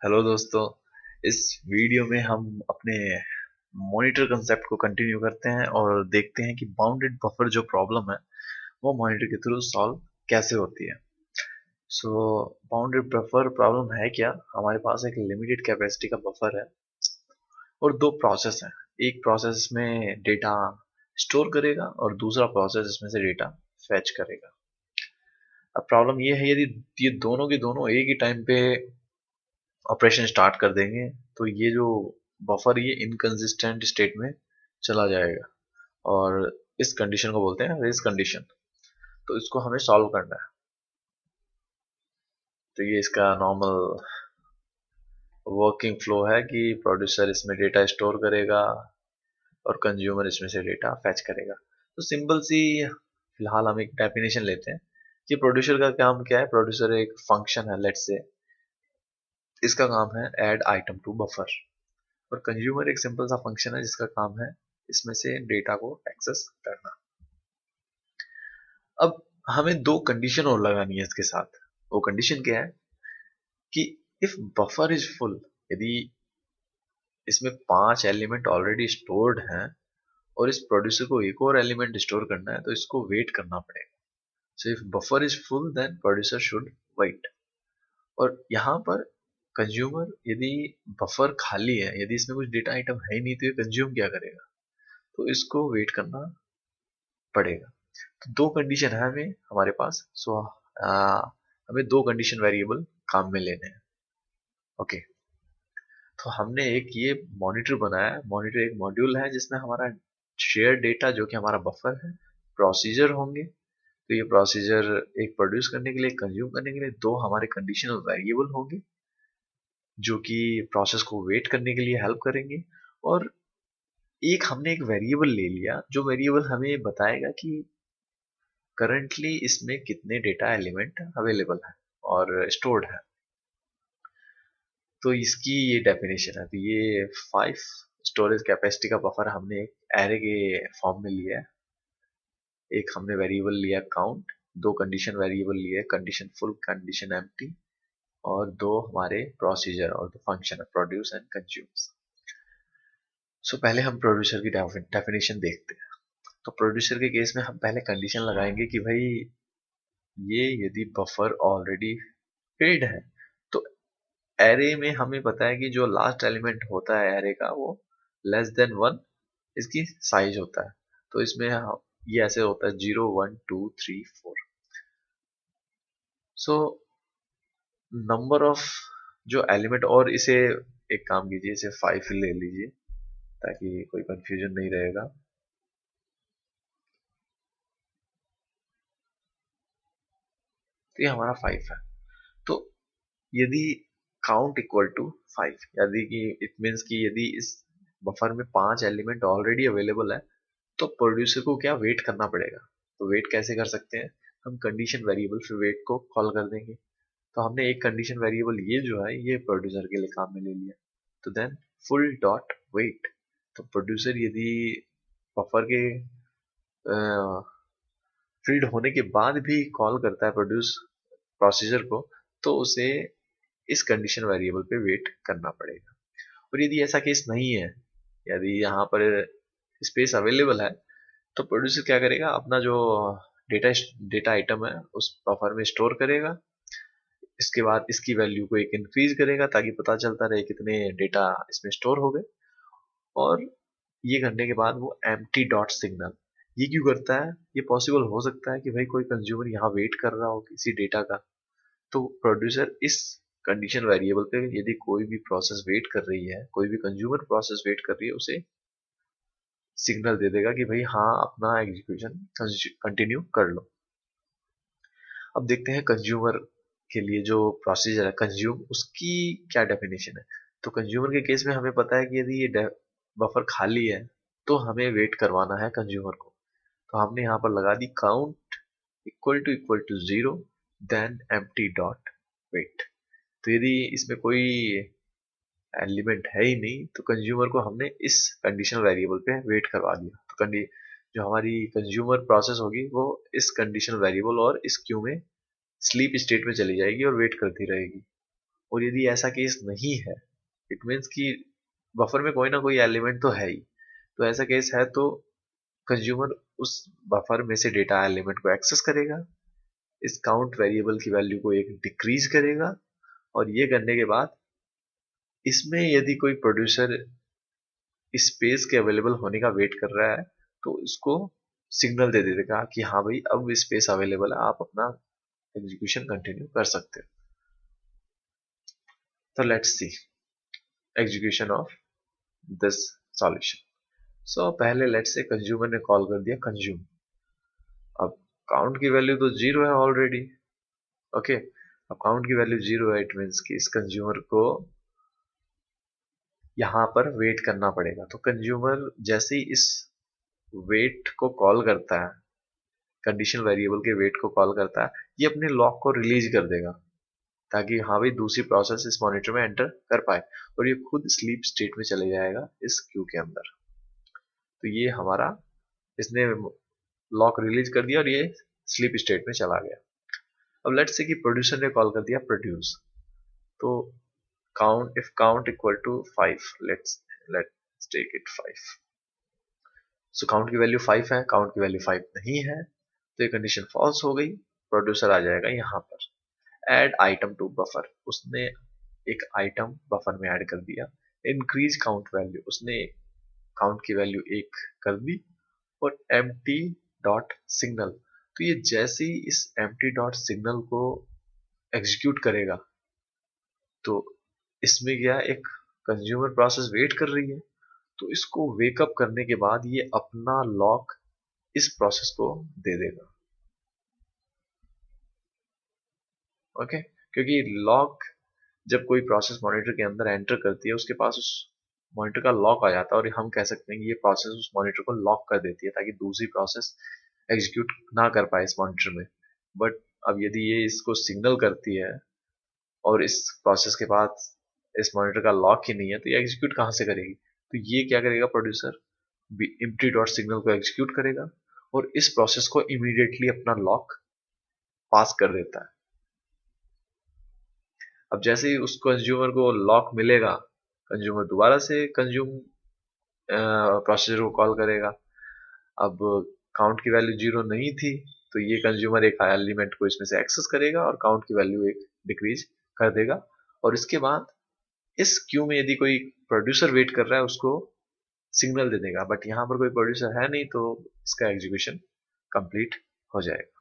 Hello दोस्तों। इस video में हम अपने मॉनिटर कंसेप्ट को कंटिन्यू करते हैं और देखते हैं कि बाउंडेड बफर जो प्रॉब्लम है वो मॉनिटर के थ्रू सॉल्व कैसे होती है। सो बाउंडेड बफर प्रॉब्लम है क्या? हमारे पास एक लिमिटेड कैपेसिटी का बफर है और दो प्रोसेस हैं। एक प्रोसेस में डेटा स्टोर करेगा और दूसरा प्रोसेस इसमें से डेटा फैच करेगा। अब प्रॉब्लम ये है, यदि ये दोनों के दोनों एक ही टाइम पे ऑपरेशन स्टार्ट कर देंगे तो ये जो बफर ये इनकंसिस्टेंट स्टेट में चला जाएगा और इस कंडीशन को बोलते हैं रेस कंडीशन। तो इसको हमें सॉल्व करना है। तो ये इसका नॉर्मल वर्किंग फ्लो है कि प्रोड्यूसर इसमें डेटा स्टोर करेगा और कंज्यूमर इसमें से डेटा फैच करेगा। तो सिंपल सी फिलहाल हम एक डेफिनेशन लेते हैं कि प्रोड्यूसर का काम क्या है। प्रोड्यूसर एक फंक्शन है, लेट्स से इसका काम है ऐड आइटम टू बफर, और कंज्यूमर एक सिंपल सा फंक्शन है जिसका काम है इसमें से डेटा को एक्सेस करना। अब हमें दो कंडीशन और लगानी है इसके साथ। वो कंडीशन क्या है कि इफ बफर इज फुल, यदि इसमें 5 एलिमेंट ऑलरेडी स्टोर्ड हैं और इस प्रोड्यूसर को एक और एलिमेंट स्टोर करना है तो इसको वेट करना पड़ेगा। So if buffer is full then producer should wait. और यहाँ पर कंज्यूमर, यदि बफर खाली है, यदि इसमें कुछ डेटा आइटम है ही नहीं, तो ये कंज्यूम क्या करेगा? तो इसको वेट करना पड़ेगा। तो दो कंडीशन है हमें हमारे पास। सो हमें दो कंडीशन वेरिएबल काम में लेने हैं। ओके, तो हमने एक ये मॉनिटर बनाया है। मॉनिटर एक मॉड्यूल है जिसमें हमारा शेयर डेटा जो कि हमारा बफर है, प्रोसीजर होंगे। तो ये प्रोसीजर एक प्रोड्यूस करने के लिए, कंज्यूम करने के लिए, दो हमारे कंडीशनल वेरिएबल होंगे जो कि प्रोसेस को वेट करने के लिए हेल्प करेंगे। और एक हमने एक वेरिएबल ले लिया जो वेरिएबल हमें बताएगा कि करंटली इसमें कितने डेटा एलिमेंट अवेलेबल है और स्टोर्ड है। तो इसकी ये डेफिनेशन है। तो ये 5 स्टोरेज कैपेसिटी का बफर हमने एक एरे के फॉर्म में लिया है। एक हमने वेरिएबल लिया काउंट, दो कंडीशन वेरिएबल लिए, कंडीशन फुल, कंडीशन एम्प्टी, और दो हमारे प्रोसीजर और दो फंक्शन है, प्रोड्यूस एंड कंज्यूम्स। सो पहले हम प्रोड्यूसर की डेफिनेशन देखते हैं। तो प्रोड्यूसर के केस में हम पहले कंडीशन लगाएंगे कि भाई ये यदि बफर ऑलरेडी फिल्ड है तो एरे में हमें पता है कि जो लास्ट एलिमेंट होता है एरे का वो लेस देन 1 इसकी साइज होता है। तो इसमें ये ऐसे होता है 0 1 2 3 4। सो नंबर ऑफ जो एलिमेंट, और इसे एक काम कीजिए, इसे 5 ले लीजिए ताकि कोई कंफ्यूजन नहीं रहेगा। तो ये हमारा 5 है। तो यदि काउंट इक्वल टू 5, यदि कि इट मीन्स कि यदि इस बफर में 5 एलिमेंट ऑलरेडी अवेलेबल है तो प्रोड्यूसर को क्या वेट करना पड़ेगा। तो वेट कैसे कर सकते हैं? हम कंडीशन वेरिएबल फिर वेट को कॉल कर देंगे। तो हमने एक कंडीशन वेरिएबल ये जो है ये प्रोड्यूसर के लिए काम में ले लिया। तो देन फुल डॉट वेट। तो प्रोड्यूसर यदि बफर के फील्ड होने के बाद भी कॉल करता है प्रोड्यूस प्रोसीजर को, तो उसे इस कंडीशन वेरिएबल पे वेट करना पड़ेगा। और यदि ऐसा केस नहीं है, यदि यहाँ पर स्पेस अवेलेबल है, तो प्रोड्यूसर क्या करेगा, अपना जो डेटा डेटा आइटम है उस बफर में स्टोर करेगा। इसके बाद इसकी वैल्यू को एक इंक्रीज करेगा ताकि पता चलता रहे कितने डेटा इसमें स्टोर हो गए। और ये करने के बाद वो एम्प्टी डॉट सिग्नल, ये क्यों करता है? ये पॉसिबल हो सकता है कि भाई कोई कंज्यूमर यहाँ वेट कर रहा हो किसी डेटा का। तो प्रोड्यूसर इस कंडीशन वेरिएबल पे यदि कोई भी प्रोसेस वेट कर रही है, कोई भी कंज्यूमर प्रोसेस वेट कर रही है, उसे सिग्नल दे देगा कि भाई हाँ, अपना एग्जीक्यूशन कंटिन्यू कर लो। अब देखते हैं कंज्यूमर के लिए जो प्रोसीजर है कंज्यूम, उसकी क्या डेफिनेशन है। तो कंज्यूमर के केस में हमें पता है कि यदि ये बफर खाली है तो हमें वेट करवाना है कंज्यूमर को। तो हमने यहाँ पर लगा दी count equal to 0 then empty dot wait. तो यदि इसमें कोई एलिमेंट है ही नहीं तो कंज्यूमर को हमने इस कंडीशनल वेरिएबल पे वेट करवा दिया। तो जो हमारी कंज्यूमर प्रोसेस होगी वो इस कंडीशनल वेरिएबल और इस क्यू में स्लीप स्टेट में चली जाएगी और वेट करती रहेगी। और यदि ऐसा केस नहीं है, इट मीन्स कि बफर में कोई ना कोई एलिमेंट तो है ही, तो ऐसा केस है तो कंज्यूमर उस बफर में से डेटा एलिमेंट को एक्सेस करेगा, इस काउंट वेरिएबल की वैल्यू को एक डिक्रीज करेगा, और ये करने के बाद इसमें यदि कोई प्रोड्यूसर स्पेस के अवेलेबल होने का वेट कर रहा है तो इसको सिग्नल दे देगा कि हाँ भाई अब स्पेस अवेलेबल है, आप अपना एग्जीक्यूशन कंटिन्यू कर सकते हो। तो let's see execution of this solution. So पहले लेट्स से कंज्यूमर ने कॉल कर दिया कंज्यूम। अब काउंट की वैल्यू तो जीरो है ऑलरेडी। ओके, अब काउंट की वैल्यू जीरो है, इट मीन्स कि इस कंज्यूमर को यहाँ पर वेट करना पड़ेगा। तो कंज्यूमर जैसे ही इस वेट को कॉल करता है, कंडीशन वेरिएबल के वेट को कॉल करता है, ये अपने लॉक को रिलीज कर देगा ताकि हाँ भाई दूसरी प्रोसेस इस मॉनिटर में एंटर कर पाए, और ये खुद स्लीप स्टेट में चले जाएगा इस क्यू के अंदर। तो ये हमारा, इसने लॉक रिलीज कर दिया और ये स्लीप स्टेट में चला गया। अब लेट्स से कि प्रोड्यूसर ने कॉल कर दिया प्रोड्यूस। तो count, if count equal to 5, let's take it 5। So count की वैल्यू 5 है, काउंट की वैल्यू 5 नहीं है, तो ये कंडीशन फॉल्स हो गई। प्रोड्यूसर आ जाएगा यहाँ पर ऐड आइटम टू बफर, उसने एक आइटम बफर में ऐड कर दिया। इंक्रीज काउंट वैल्यू, उसने काउंट की वैल्यू 1 कर दी। और empty डॉट सिग्नल, तो ये जैसे ही इस empty डॉट सिग्नल को एग्जीक्यूट करेगा तो इसमें क्या, एक कंज्यूमर प्रोसेस वेट कर रही है, तो इसको वेकअप करने के बाद ये अपना लॉक इस प्रोसेस को दे देगा। ओके, क्योंकि लॉक जब कोई प्रोसेस मॉनिटर के अंदर एंटर करती है उसके पास उस मॉनिटर का लॉक आ जाता है, और हम कह सकते हैं कि ये प्रोसेस उस मॉनिटर को लॉक कर देती है ताकि दूसरी प्रोसेस एग्जीक्यूट ना कर पाए इस मॉनिटर में। बट अब यदि ये इसको सिग्नल करती है और इस प्रोसेस के पास इस मॉनिटर का लॉक ही नहीं है, तो ये एग्जीक्यूट कहाँ से करेगी? तो ये क्या करेगा, प्रोड्यूसर empty डॉट सिग्नल को एग्जीक्यूट करेगा और इस प्रोसेस को इमीडिएटली अपना लॉक पास कर देता है। अब जैसे ही उस कंज्यूमर को लॉक मिलेगा, कंज्यूमर दोबारा से कंज्यूम प्रोसीजर को कॉल करेगा। अब काउंट की वैल्यू जीरो नहीं थी, तो ये कंज्यूमर एक एलिमेंट को इसमें से एक्सेस करेगा और काउंट की वैल्यू एक डिक्रीज कर देगा। और इसके बाद इस क्यू में यदि कोई प्रोड्यूसर वेट कर रहा है उसको सिग्नल दे देगा, बट यहाँ पर कोई प्रोड्यूसर है नहीं, तो इसका एग्जीक्यूशन कंप्लीट हो जाएगा।